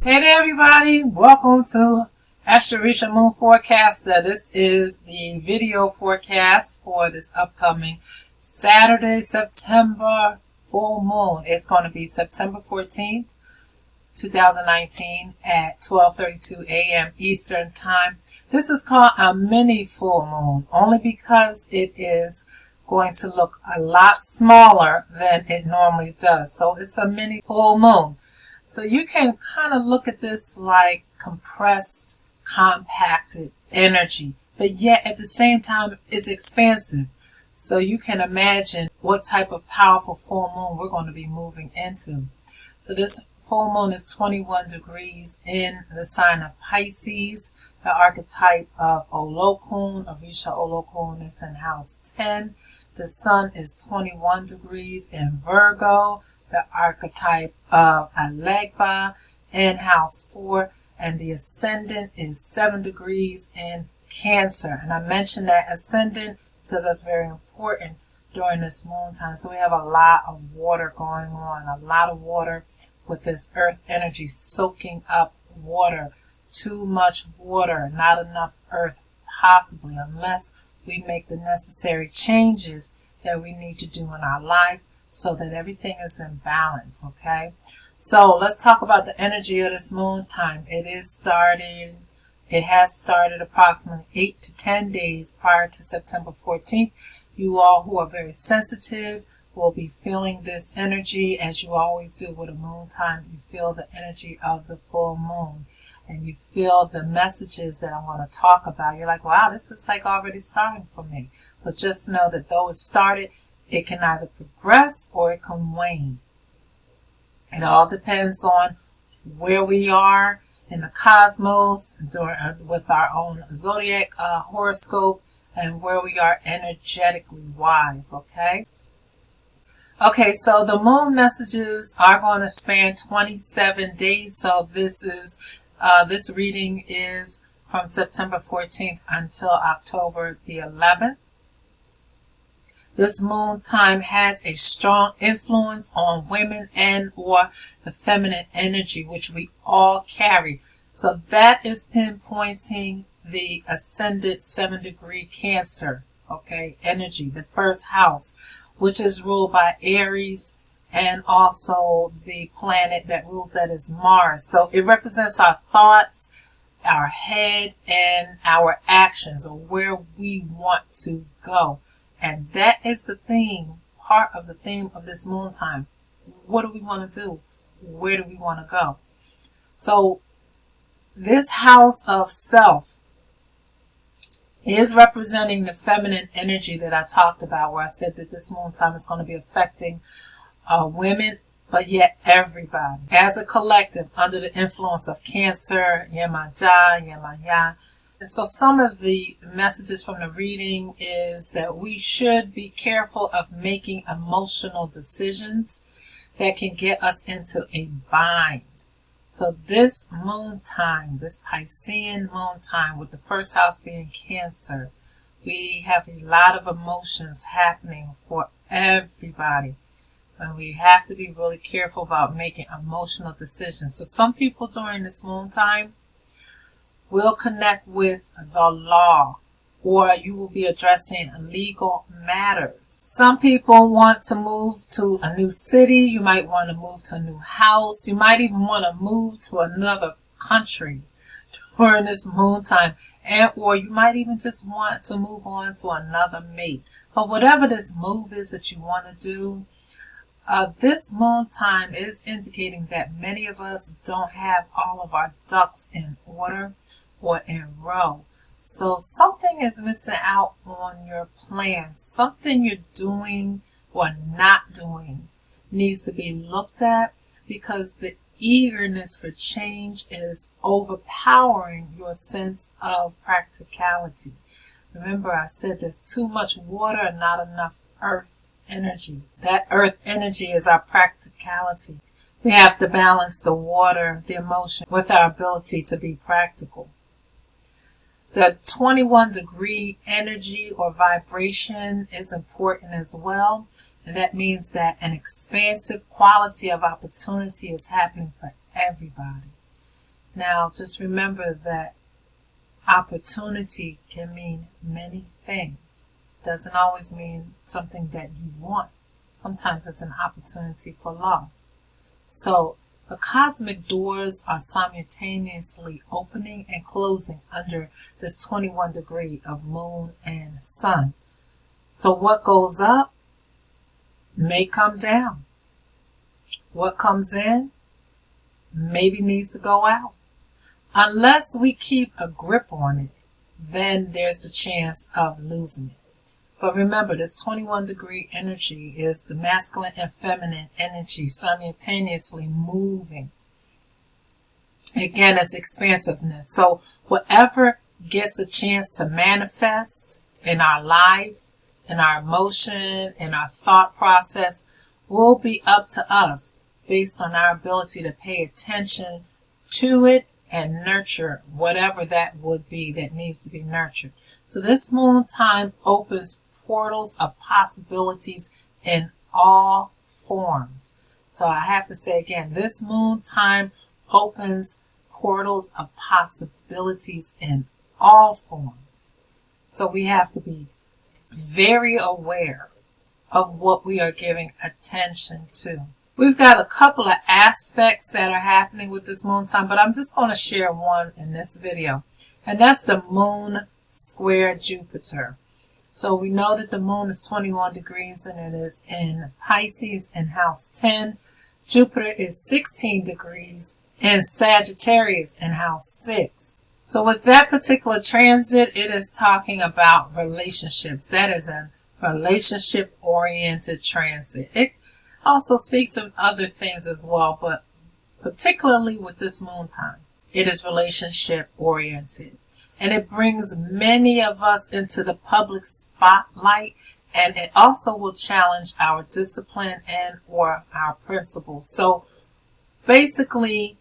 Hey there everybody, welcome to AstrorisaMoon Forecaster. This is the video forecast for this upcoming Saturday, September full moon. It's going to be September 14th, 2019 at 12:32 a.m. Eastern Time. This is called a mini full moon only because it is going to look a lot smaller than it normally does. So it's a mini full moon. So you can kind of look at this like compressed, compacted energy, but yet at the same time it's expansive. So you can imagine what type of powerful full moon we're going to be moving into. So this full moon is 21 degrees in the sign of Pisces. The archetype of Olokun, Orisha Olokun, is in house 10. The sun is 21 degrees in Virgo. The archetype of Alegba in house 4, and the ascendant is 7 degrees in Cancer. And I mentioned that ascendant because that's very important during this moon time. So we have a lot of water going on, a lot of water with this earth energy soaking up water. Too much water, not enough earth possibly, unless we make the necessary changes that we need to do in our life, so that everything is in balance, okay? So let's talk about the energy of this moon time. It has started approximately 8 to 10 days prior to September 14th. You all who are very sensitive will be feeling this energy, as you always do with a moon time. You feel the energy of the full moon, and you feel the messages that I'm going to talk about. You're like, wow, this is like already starting for me. But just know that though it started, it can either progress or it can wane. It all depends on where we are in the cosmos with our own zodiac horoscope and where we are energetically wise, okay? Okay, so the moon messages are going to span 27 days. So this reading is from September 14th until October the 11th. This moon time has a strong influence on women and or the feminine energy, which we all carry. So that is pinpointing the ascendant 7-degree Cancer, okay, energy, the first house, which is ruled by Aries, and also the planet that rules that is Mars. So it represents our thoughts, our head, and our actions, or where we want to go. And that is the theme, part of the theme of this moon time. What do we want to do? Where do we want to go? So this house of self is representing the feminine energy that I talked about, where I said that this moon time is going to be affecting women, but yet everybody as a collective under the influence of Cancer, Yemaja, Yemaya. And so some of the messages from the reading is that we should be careful of making emotional decisions that can get us into a bind. So this moon time, this Piscean moon time, with the first house being Cancer, we have a lot of emotions happening for everybody. And we have to be really careful about making emotional decisions. So some people during this moon time will connect with the law, or you will be addressing legal matters. Some people want to move to a new city. You might want to move to a new house. You might even want to move to another country during this moon time, and or you might even just want to move on to another mate. But whatever this move is that you want to do, this moon time is indicating that many of us don't have all of our ducks in order or in row. So something is missing out on your plans. Something you're doing or not doing needs to be looked at, because the eagerness for change is overpowering your sense of practicality. Remember, I said there's too much water and not enough earth energy. That earth energy is our practicality. We have to balance the water, the emotion, with our ability to be practical. The 21-degree energy or vibration is important as well. And that means that an expansive quality of opportunity is happening for everybody. Now, just remember that opportunity can mean many things. Doesn't always mean something that you want. Sometimes it's an opportunity for loss. So the cosmic doors are simultaneously opening and closing under this 21 degree of moon and sun. So what goes up may come down. What comes in maybe needs to go out. Unless we keep a grip on it, then there's the chance of losing it. But remember, this 21 degree energy is the masculine and feminine energy simultaneously moving. Again, it's expansiveness. So whatever gets a chance to manifest in our life, in our emotion, in our thought process, will be up to us based on our ability to pay attention to it and nurture whatever that would be that needs to be nurtured. So this moon time opens portals of possibilities in all forms. So I have to say again, this moon time opens portals of possibilities in all forms. So we have to be very aware of what we are giving attention to. We've got a couple of aspects that are happening with this moon time, but I'm just going to share one in this video. And that's the moon square Jupiter. So we know that the moon is 21 degrees and it is in Pisces in house 10. Jupiter is 16 degrees in Sagittarius in house 6. So with that particular transit, it is talking about relationships. That is a relationship-oriented transit. It also speaks of other things as well, but particularly with this moon time, it is relationship-oriented. And it brings many of us into the public spotlight, and it also will challenge our discipline and or our principles. So basically,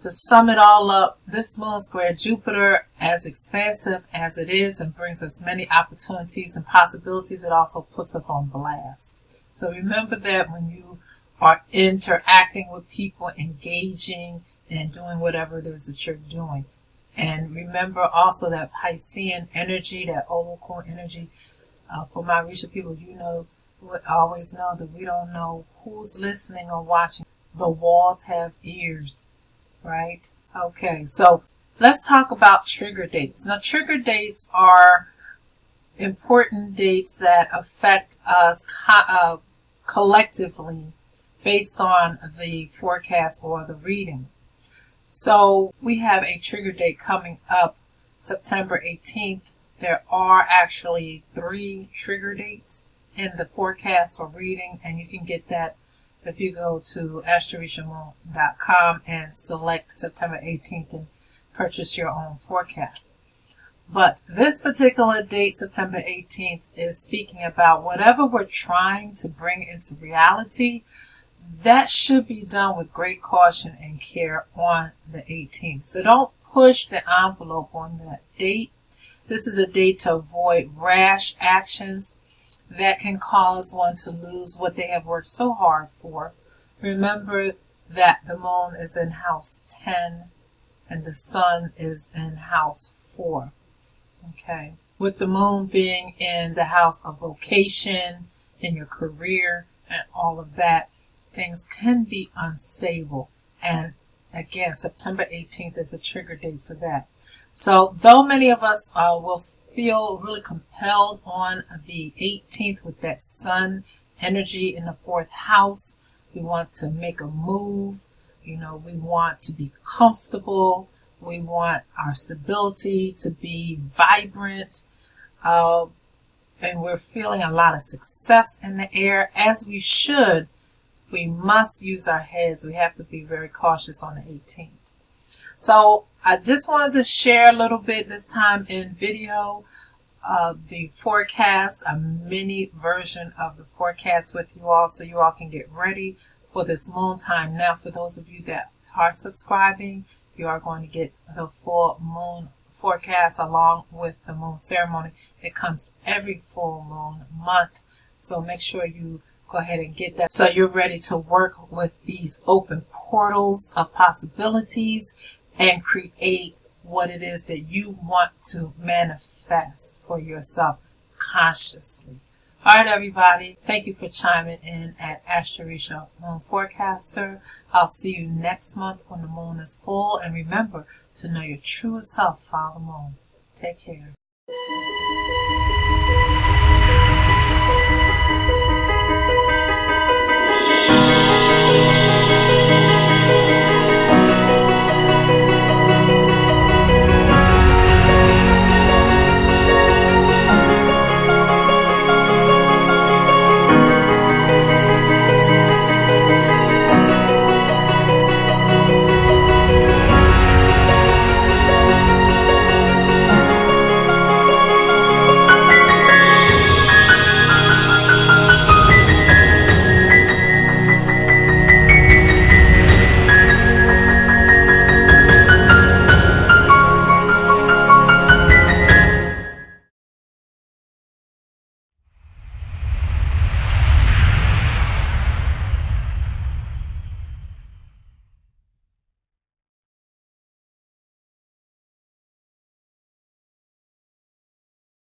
to sum it all up, this moon square Jupiter, as expansive as it is and brings us many opportunities and possibilities, it also puts us on blast. So remember that when you are interacting with people, engaging and doing whatever it is that you're doing. And remember also that Piscean energy, that oracle energy. For my Risha people, you know, always know that we don't know who's listening or watching. The walls have ears, right? Okay, so let's talk about trigger dates. Now, trigger dates are important dates that affect us collectively based on the forecast or the reading. So we have a trigger date coming up September 18th. There are actually 3 trigger dates in the forecast or reading, and you can get that if you go to AstrorisaMoon.com and select September 18th and purchase your own forecast. But this particular date, September 18th, is speaking about whatever we're trying to bring into reality. That should be done with great caution and care on the 18th. So don't push the envelope on that date. This is a date to avoid rash actions that can cause one to lose what they have worked so hard for. Remember that the moon is in house 10 and the sun is in house 4. Okay. With the moon being in the house of vocation, in your career, and all of that, things can be unstable. And again, September 18th is a trigger date for that. So though many of us will feel really compelled on the 18th with that sun energy in the 4th house, we want to make a move. You know, we want to be comfortable. We want our stability to be vibrant. And we're feeling a lot of success in the air, as we should. We must use our heads. We have to be very cautious on the 18th. So I just wanted to share a little bit this time in video the forecast, a mini version of the forecast with you all so you all can get ready for this moon time. Now, for those of you that are subscribing, you are going to get the full moon forecast along with the moon ceremony. It comes every full moon month. So make sure you go ahead and get that so you're ready to work with these open portals of possibilities and create what it is that you want to manifest for yourself consciously. All right, everybody. Thank you for chiming in at Astrorisa Moon Forecaster. I'll see you next month when the moon is full. And remember to know your truest self, follow the moon. Take care.